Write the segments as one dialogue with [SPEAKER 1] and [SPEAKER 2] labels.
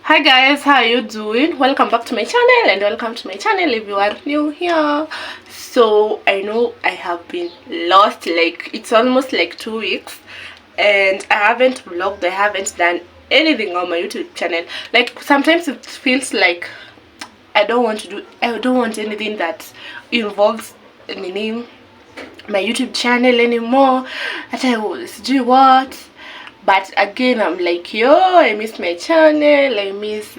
[SPEAKER 1] Hi guys, how are you doing? Welcome back to my channel and welcome to my channel if you are new here. So I know I have been lost, like it's almost like 2 weeks and I haven't vlogged, I haven't done anything on my YouTube channel. Like sometimes it feels like I don't want anything that involves my YouTube channel anymore. I was do what, but again I'm like, yo, I miss my channel, I miss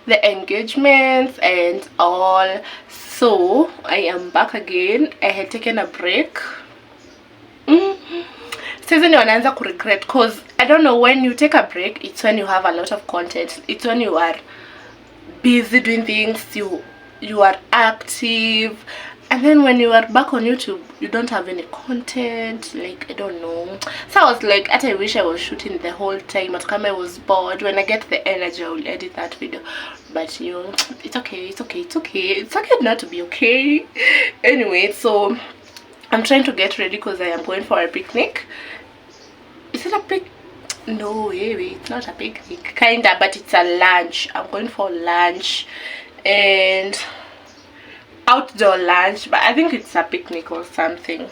[SPEAKER 1] the engagements and all. So I am back again. I had taken a break. Season wanaanza ku regret, because I don't know, when you take a break it's when you have a lot of content, it's when you are busy doing things, you are active, and then when you are back on YouTube you don't have any content. Like, I don't know. So I was like, I wish I was shooting the whole time, but come I was bored. When I get the energy I will edit that video, but you know, it's okay, it's okay, it's okay, it's okay not to be okay. Anyway, so I'm trying to get ready because I am going for a picnic. Is it a picnic? No, wait, it's not a picnic, kinda, but it's a lunch. I'm going for lunch, and outdoor lunch, but I think it's a picnic or something.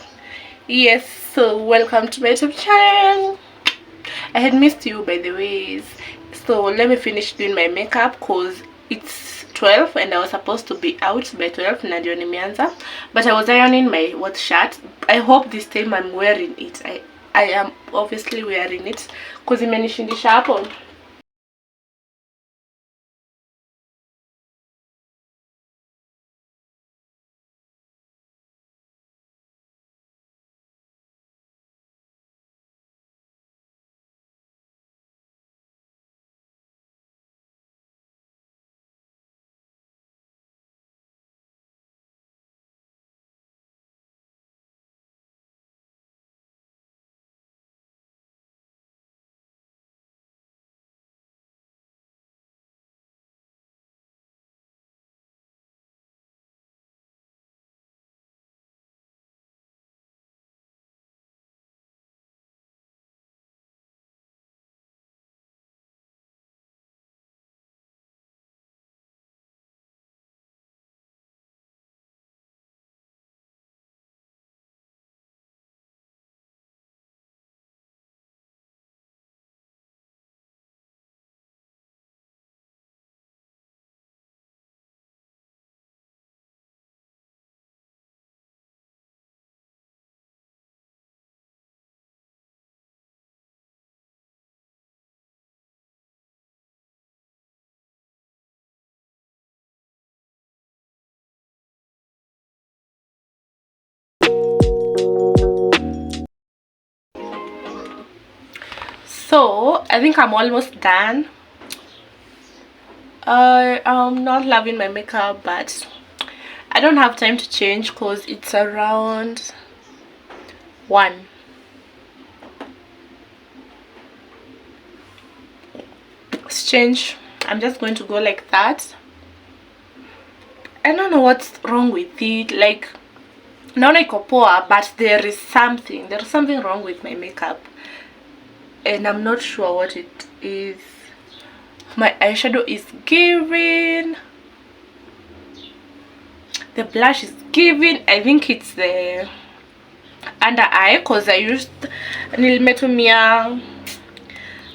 [SPEAKER 1] Yes, so welcome to my YouTube channel. I had missed you, by the ways. So let me finish doing my makeup because it's 12 and I was supposed to be out by 12 na ndio nimeanza, but I was ironing my white shirt. I hope this time I'm wearing it. I am obviously wearing it because imenishindisha hapo. So I think I'm almost done. I'm not loving my makeup, but I don't have time to change because it's around 1. Let's change. I'm just going to go like that. I don't know what's wrong with it. Like, naona iko poa, but there is something wrong with my makeup and I'm not sure what it is. My eyeshadow is giving, the blush is giving. I think it's the under eye because I used nilimetumia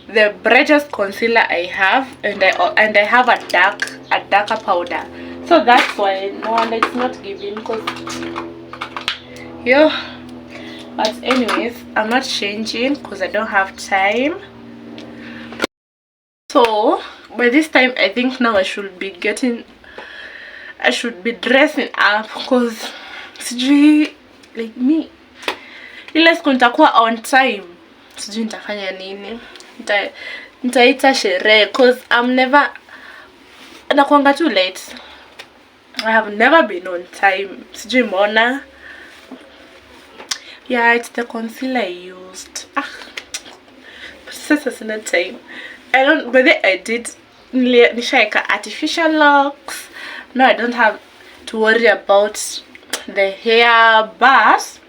[SPEAKER 1] the brightest concealer I have, and I have a darker powder, so that's why no wonder it's not giving. Because yeah, but anyways, I'm not changing because I don't have time. So by this time I think now I should be dressing up because sijui, like me, ile siku nitakuwa on time, sijui nitafanya nini. Nitaita sherehe because I'm never nakuanga too late. I have never been on time. Sijui mbona. Yeah, it's the concealer I used. Sasa sina time. I don't, but I did nishaika artificial locks. No, I don't have to worry about the hair, but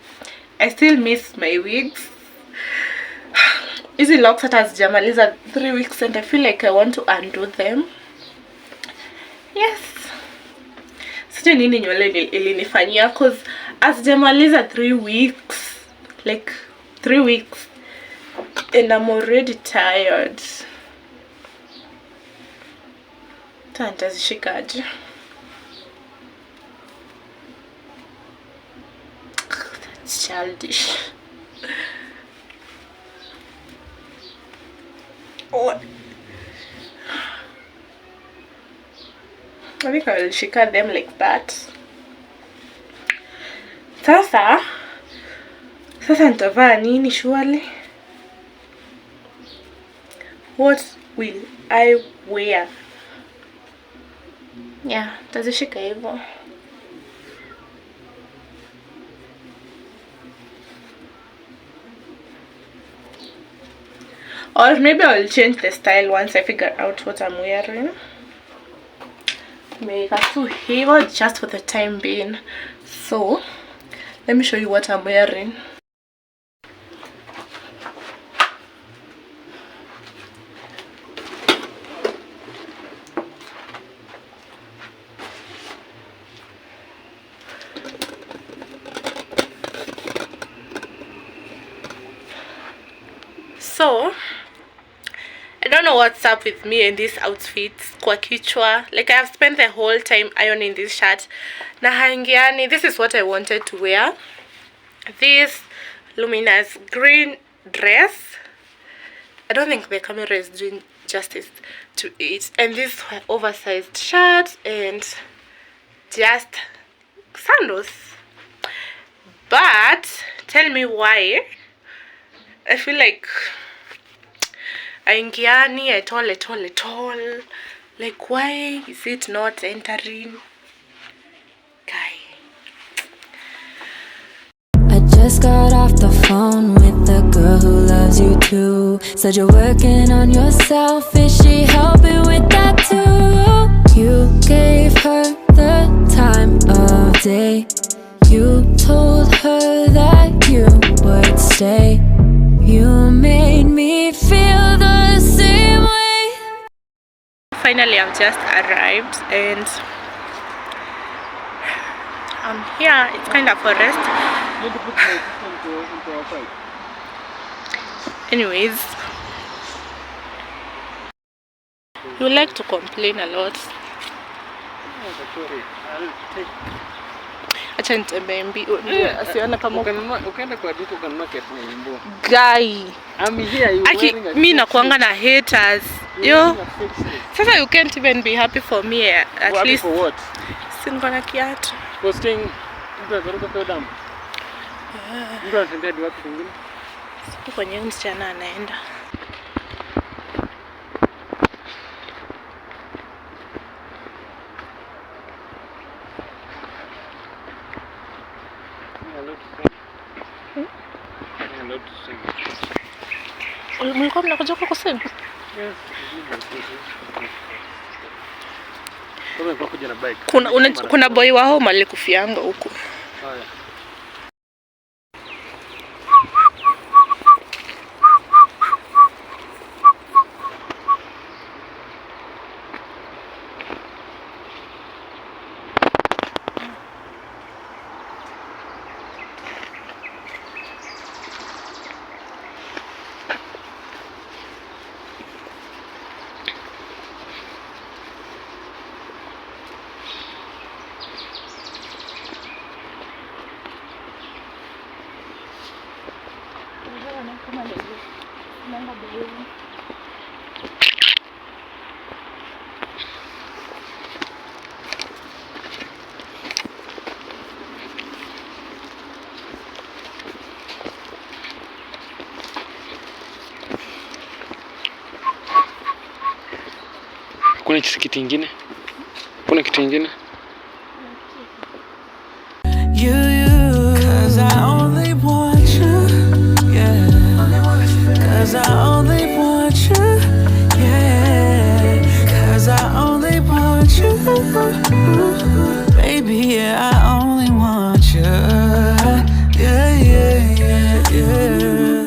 [SPEAKER 1] I still miss my wigs. Easy locks hata hazijamaliza 3 weeks and I feel like I want to undo them. Yes. Sijui nini nywele ilinifanyia cause hazijamaliza 3 weeks. Like 3 weeks. And I'm already tired. Tantazishikaje. That's childish. What? I think I will shika them like that. Sasa nitavaa nini surely? What will I wear? Yeah, tazishika hivyo. Or maybe I'll change the style once I figure out what I'm wearing. Make a two here just for the time being. So let me show you what I'm wearing. So I don't know what's up with me and these outfits kwa kichwa. Like I have spent the whole time ironing this shirt na haingiani. This is what I wanted to wear. This luminous green dress. I don't think the camera is doing justice to it. And this oversized shirt and just sandals. But tell me why I feel like aingiani at all. Like why is it not entering? Guy.
[SPEAKER 2] I just got off the phone with the girl who loves you too. Said you're working on yourself. Is she helping with that too? You gave her the time of day. You told her that you would stay. You made me feel the same way.
[SPEAKER 1] Finally, I've just arrived and I'm here. It's kind of forest. Anyways, you like to complain a lot. Acha nitembee mbio. Asiona kama
[SPEAKER 3] ukaenda kwa duka ukanunua kiatu mbio.
[SPEAKER 1] Guy.
[SPEAKER 3] I'm here, you wearing a
[SPEAKER 1] mimi nakuanga na haters. Yo. Sasa you can't even be happy for me at least.
[SPEAKER 3] For what?
[SPEAKER 1] Singo na kiatu.
[SPEAKER 3] Posting mtu kwa damu. Mtu anatembea hadi wapi kwingine?
[SPEAKER 1] Siku kwenye msichana anaenda. Mlikuwa mnakuja kwa kusema?
[SPEAKER 3] Yes. Kuja na bike.
[SPEAKER 1] Kuna boy wa home alikufianga huko.
[SPEAKER 3] Haya. Kuna kitu kingine? Kuna kitu kingine?
[SPEAKER 2] Cause I only want you, yeah. Cause I only want you, yeah. Cause I only want you, baby, yeah. I only want you, yeah, yeah, yeah, yeah.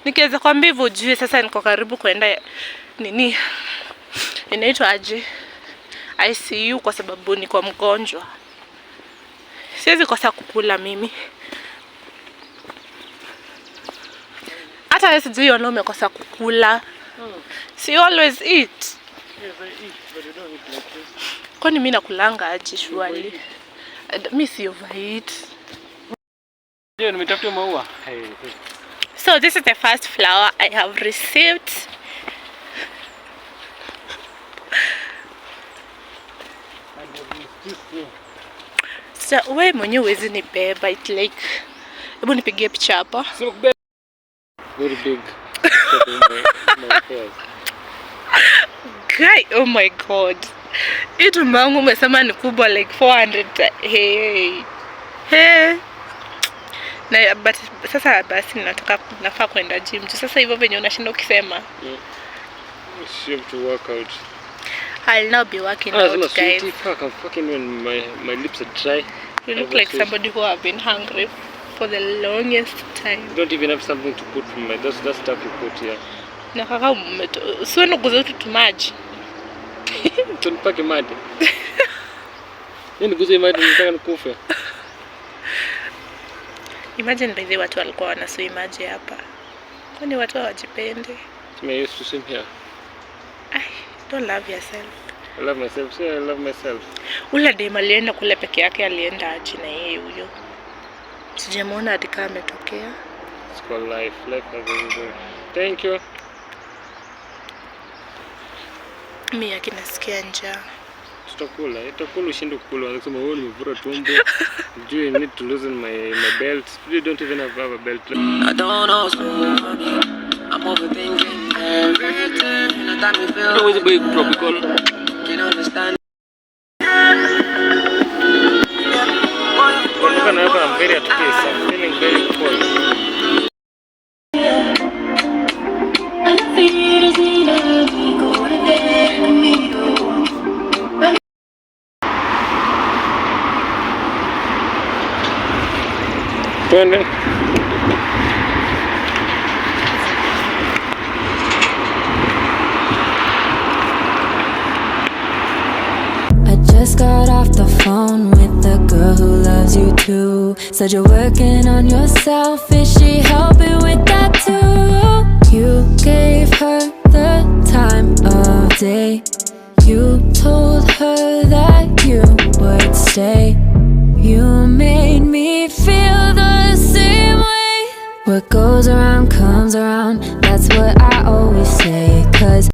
[SPEAKER 1] Nikiweza kwambia hivyo ujue sasa niko karibu kwenda nini? Inaitwa aje? ICU kwa sababu niko mgonjwa. Siwezi kosa kukula mimi. Hata wewe sijui umekosa kukula. So you always eat.
[SPEAKER 3] Yes, I eat, but I don't eat like this.
[SPEAKER 1] Kwani mimi nakulanga aje shwali? Mimi si overeat.
[SPEAKER 3] Je, nimetafuta maua.
[SPEAKER 1] So this is the first flower I have received. So wewe mwenyewe huwezi nibeba, it like hebu nipigie picha hapa.
[SPEAKER 3] So big. Very big.
[SPEAKER 1] Guy, oh my god. Hii tumbo yangu umesema ni kubwa like 400. Hey. Na but sasa basi nafaa kwenda gym. Sasa hivyo venye unashinda ukisema.
[SPEAKER 3] You have to work out.
[SPEAKER 1] I'll now be working out, guys.
[SPEAKER 3] I'm fucking when my lips are dry.
[SPEAKER 1] You look like somebody who have been hungry for the longest time.
[SPEAKER 3] You don't even have something to put from my that stuff you put here.
[SPEAKER 1] Na kaka sio nuguza tu maji.
[SPEAKER 3] Tunipake maji. Nini guza maji nataka nikufe.
[SPEAKER 1] Imagine by the watu walikuwa wanasui maji hapa. Kwani watu hawajipende?
[SPEAKER 3] I used to swim here.
[SPEAKER 1] Don't love yourself.
[SPEAKER 3] I love myself. See, I love myself.
[SPEAKER 1] Ule dem alienda kule peke yake, alienda aje na yeye huyo? Sijamuona hadi kama ametokea.
[SPEAKER 3] It's called life. Life has everything. Thank you.
[SPEAKER 1] Mimi akinasikia njaa.
[SPEAKER 3] Tutakula. Itakula ushinde kukula. Wanasema wewe nimevura tumbo. Do you need to loosen my belt? You don't even have a belt.
[SPEAKER 4] I don't know what's going on. I'm overthinking everything. I got me feeling.
[SPEAKER 3] Always a big tropical.
[SPEAKER 4] Can't understand.
[SPEAKER 3] I'm very at peace. I'm feeling very cold. Twende.
[SPEAKER 2] Just got off the phone with the girl who loves you too. Said you're working on yourself, is she helping with that too? You gave her the time of day. You told her that you would stay. You made me feel the same way. What goes around comes around, that's what I always say. 'Cause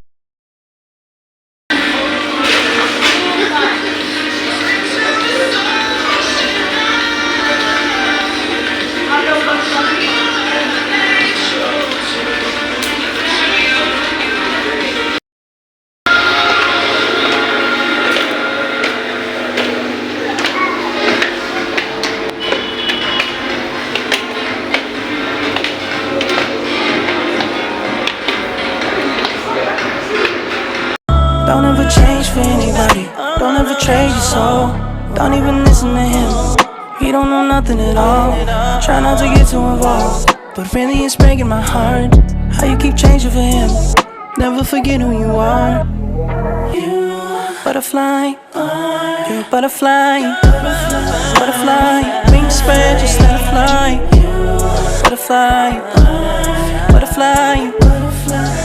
[SPEAKER 4] Don't ever change for anybody. Don't ever trade your soul. Don't even listen to him. He don't know nothing at all. Try not to get too involved, but really it's breaking my heart. How you keep changing for him. Never forget who you are. You butterfly. You're a butterfly. Butterfly. Wings spread, just let it fly. Butterfly. Butterfly.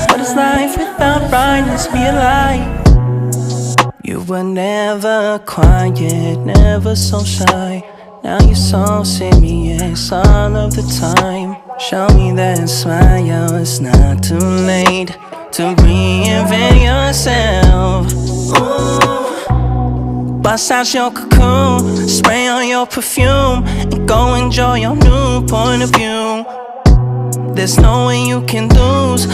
[SPEAKER 4] What is life without brightness? Be a light. You were never quiet, never so shy. Now you're so serious all of the time. Show me that smile, it's not too late to reinvent yourself. Ooh. Bust out your cocoon, spray on your perfume, and go enjoy your new point of view. There's no way you can lose.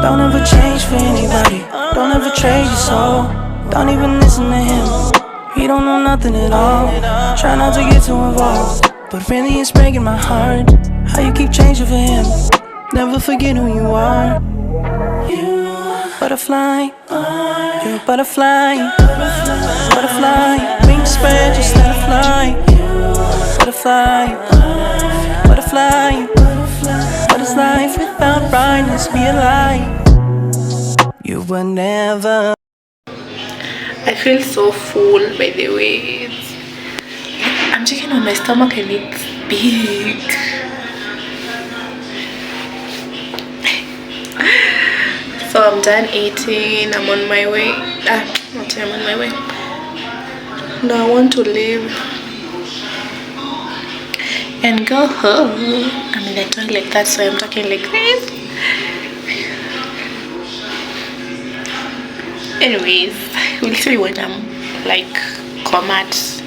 [SPEAKER 4] Don't ever change for anybody. Don't ever betrayed your soul. Don't even listen to him. He don't know nothing at all. Try not to get too involved, but really it's breaking my heart. How you keep changing for him. Never forget who you are. You butterfly, you're a butterfly. Butterfly, wings spread, just let it fly. Butterfly, butterfly. What is life without brightness? Be a lie. You were never.
[SPEAKER 1] I feel so full, by the way. I'm checking on my stomach and it's big. So I'm done eating. I'm on my way. I'm on my way. Now I want to leave and go home. I'm in the toilet, that's why I'm talking like this. Anyways, we'll see when I'm like come at